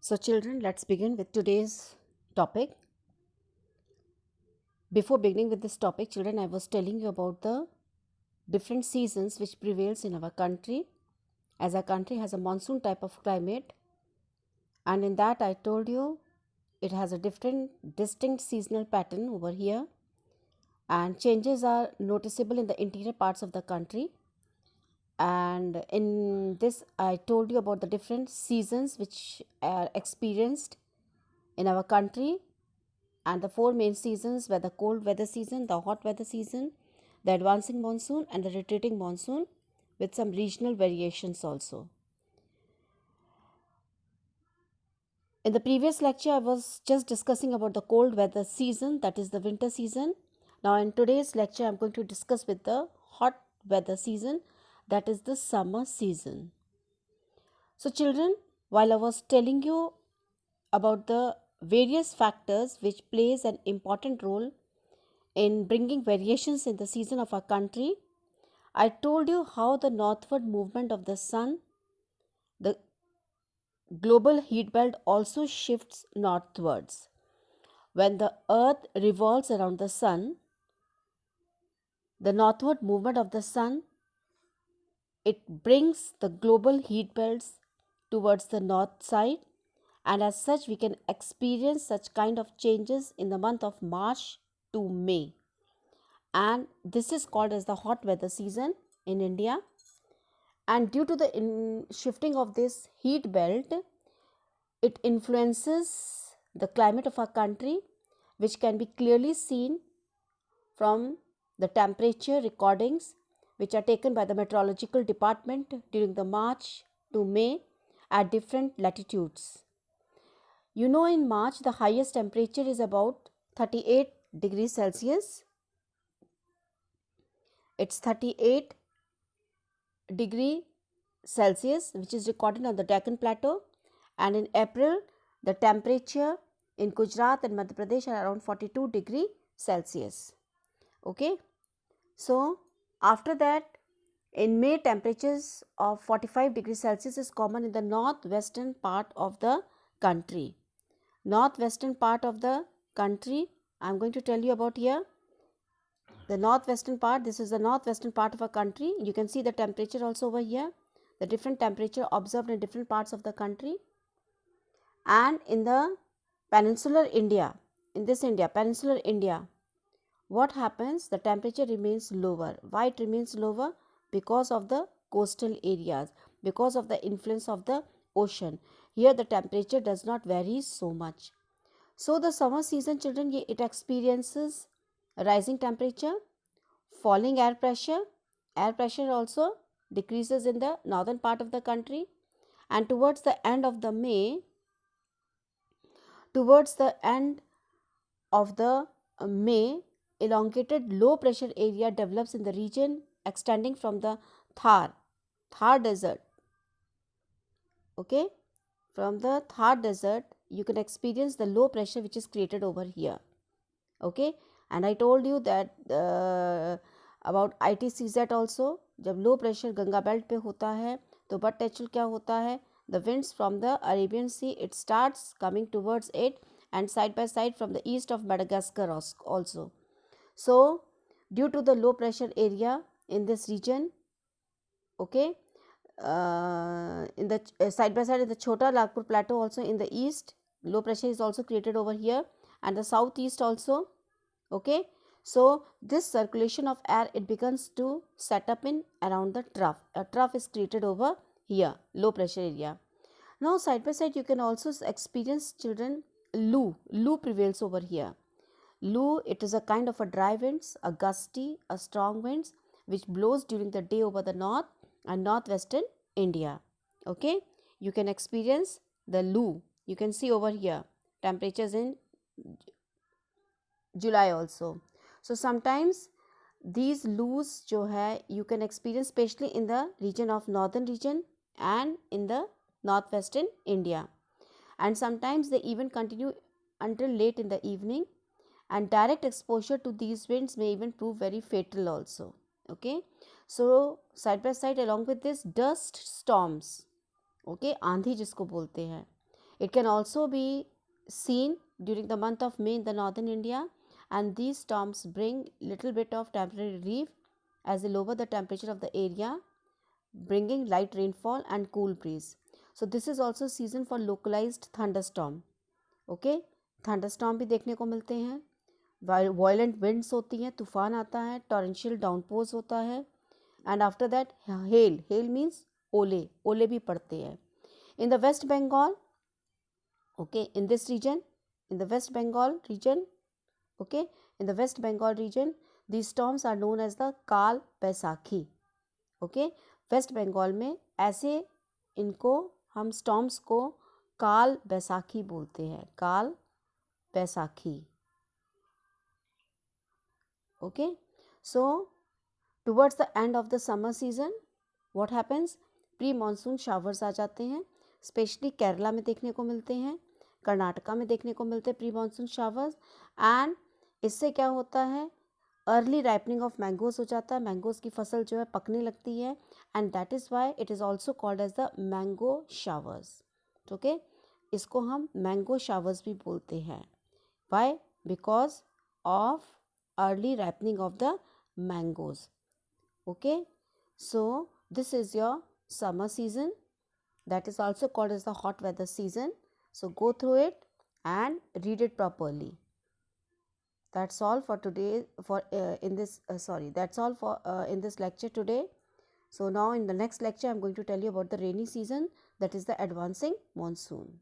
So children, let's begin with today's topic. Before beginning with this topic, children, I was telling you about the different seasons which prevails in our country, as our country has a monsoon type of climate, and in that I told you it has a different distinct seasonal pattern over here, and changes are noticeable in the interior parts of the country. And in this I told you about the different seasons which are experienced in our country, and the four main seasons were the cold weather season, the hot weather season, the advancing monsoon, and the retreating monsoon, with some regional variations also. In the previous lecture, I was just discussing about the cold weather season, that is the winter season. Now, in today's lecture, I am going to discuss with the hot weather season, that is the summer season. So, children, while I was telling you about the various factors which plays an important role in bringing variations in the season of our country, I told you how the northward movement of the sun, the global heat belt also shifts northwards. When the earth revolves around the sun, the northward movement of the sun, it brings the global heat belts towards the north side, and as such we can experience such kind of changes in the month of March to May, and this is called as the hot weather season in India. And due to the shifting of this heat belt, it influences the climate of our country, which can be clearly seen from the temperature recordings which are taken by the meteorological department during the March to May at different latitudes. You know, in March the highest temperature is about 38 degrees Celsius. It's 38 degree Celsius which is recorded on the Deccan Plateau, and in April the temperature in Gujarat and Madhya Pradesh are around 42 degree Celsius. Okay. So, after that in May temperatures of 45 degrees Celsius is common in the northwestern part of the country. Northwestern part of the country I am going to tell you about here. The northwestern part, this is the northwestern part of our country. You can see the temperature also over here, the different temperature observed in different parts of the country. And in the peninsular India, in this India, peninsular India, what happens? The temperature remains lower. Why it remains lower? Because of the coastal areas, because of the influence of the ocean. Here the temperature does not vary so much. So the summer season, children, it experiences rising temperature, falling air pressure. Air pressure also decreases in the northern part of the country, and towards the end of the May, towards the end of the May, elongated low pressure area develops in the region extending from the Thar desert. Okay, from the Thar desert you can experience the low pressure which is created over here. Okay, and I told you that about ITCZ also, जब low pressure Ganga belt पे होता है तो but natural क्या होता है, the winds from the Arabian Sea, it starts coming towards it and side by side from the east of Madagascar also. So due to the low pressure area in this region, okay, in the side by side in the Chota Nagpur plateau also in the east, low pressure is also created over here, and the southeast also. Okay, so this circulation of air, it begins to set up in around the trough. A trough is created over here, low pressure area. Now side by side you can also experience, children, Loo prevails over here. Loo, it is a kind of a dry winds, a gusty, a strong winds which blows during the day over the north and northwestern India. Okay, you can experience the Loo. You can see over here temperatures in July also. So sometimes these loos जो है you can experience especially in the region of northern region and in the northwestern India, and sometimes they even continue until late in the evening, and direct exposure to these winds may even prove very fatal also. Okay, so side by side along with this, dust storms, okay, आंधी जिसको बोलते हैं, It can also be seen during the month of May in the northern India, and these storms bring little bit of temporary relief as they lower the temperature of the area, bringing light rainfall and cool breeze. So this is also season for localized thunderstorm. Okay, thunderstorm भी देखने को मिलते हैं, violent winds होती हैं, तूफान आता है, टॉरेंशियल डाउनपोर्स होता है, and after that hail means ओले, ओले भी पड़ते हैं. In the West Bengal, okay, in this region, in the West Bengal region, okay, in the West Bengal region, these storms are known as the काल बैसाखी. okay, वेस्ट बंगाल में ऐसे इनको हम स्टॉर्म्स को काल बैसाखी बोलते हैं, काल Baisakhi. okay, so towards the end of the summer season what happens, pre monsoon showers आ जाते हैं, स्पेशली केरला में देखने को मिलते हैं, कर्नाटका में देखने को मिलते हैं प्री मानसून शावर्स. एंड इससे क्या होता है, अर्ली राइपनिंग ऑफ मैंगोज हो जाता है, मैंगोज की फसल जो है पकने लगती है, and that is why it is also called as the mango showers. Okay, इसको हम मैंगो शावर्स भी बोलते हैं. Why? Because of early ripening of the mangoes. okay, so this is your summer season, that is also called as the hot weather season. So go through it and read it properly. That's all for today, for in this that's all for in this lecture today. So now in the next lecture I'm going to tell you about the rainy season, that is the advancing monsoon.